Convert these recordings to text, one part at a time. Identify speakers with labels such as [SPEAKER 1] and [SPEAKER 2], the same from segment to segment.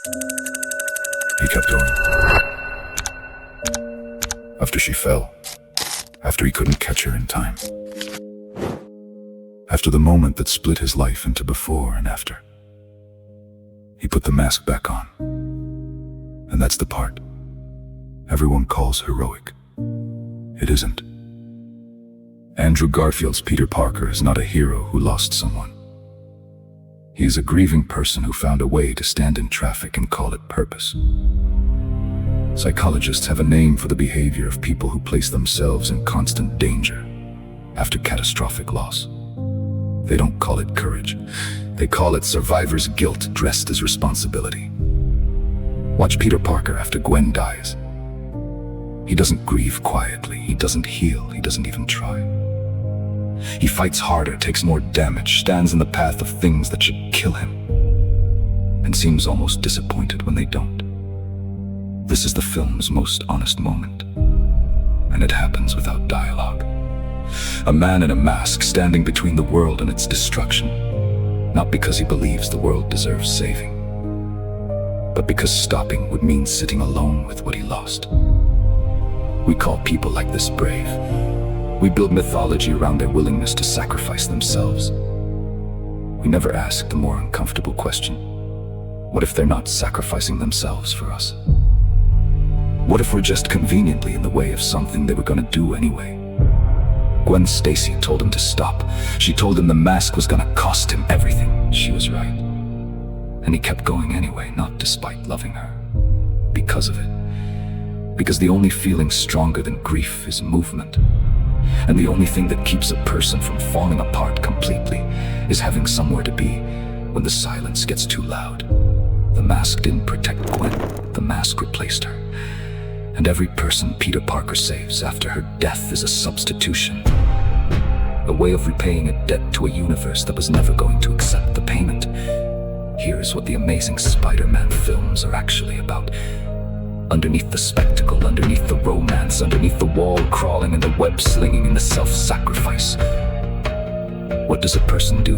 [SPEAKER 1] He kept going. After she fell. After he couldn't catch her in time. After the moment that split his life into before and after. He put the mask back on. And that's the part everyone calls heroic. It isn't. Andrew Garfield's Peter Parker is not a hero who lost someone. He is a grieving person who found a way to stand in traffic and call it purpose. Psychologists have a name for the behavior of people who place themselves in constant danger after catastrophic loss. They don't call it courage. They call it survivor's guilt dressed as responsibility. Watch Peter Parker after Gwen dies. He doesn't grieve quietly. He doesn't heal. He doesn't even try. He fights harder, takes more damage, stands in the path of things that should kill him, and seems almost disappointed when they don't. This is the film's most honest moment, and it happens without dialogue. A man in a mask standing between the world and its destruction, not because he believes the world deserves saving, but because stopping would mean sitting alone with what he lost. We call people like this brave. We build mythology around their willingness to sacrifice themselves. We never ask the more uncomfortable question: what if they're not sacrificing themselves for us? What if we're just conveniently in the way of something they were gonna do anyway? Gwen Stacy told him to stop. She told him the mask was gonna cost him everything. She was right. And he kept going anyway, not despite loving her. Because of it. Because the only feeling stronger than grief is movement. And the only thing that keeps a person from falling apart completely is having somewhere to be when the silence gets too loud. The mask didn't protect Gwen. The mask replaced her. And every person Peter Parker saves after her death is a substitution. A way of repaying a debt to a universe that was never going to accept the payment. Here's what the Amazing Spider-Man films are actually about. Underneath the spectacle, underneath the romance, underneath the wall crawling and the web slinging and the self-sacrifice. What does a person do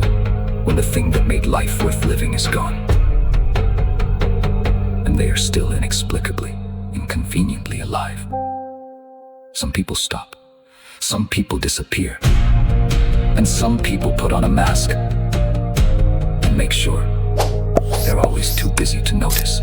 [SPEAKER 1] when the thing that made life worth living is gone? And they are still inexplicably, inconveniently alive. Some people stop. Some people disappear. And some people put on a mask and make sure they're always too busy to notice.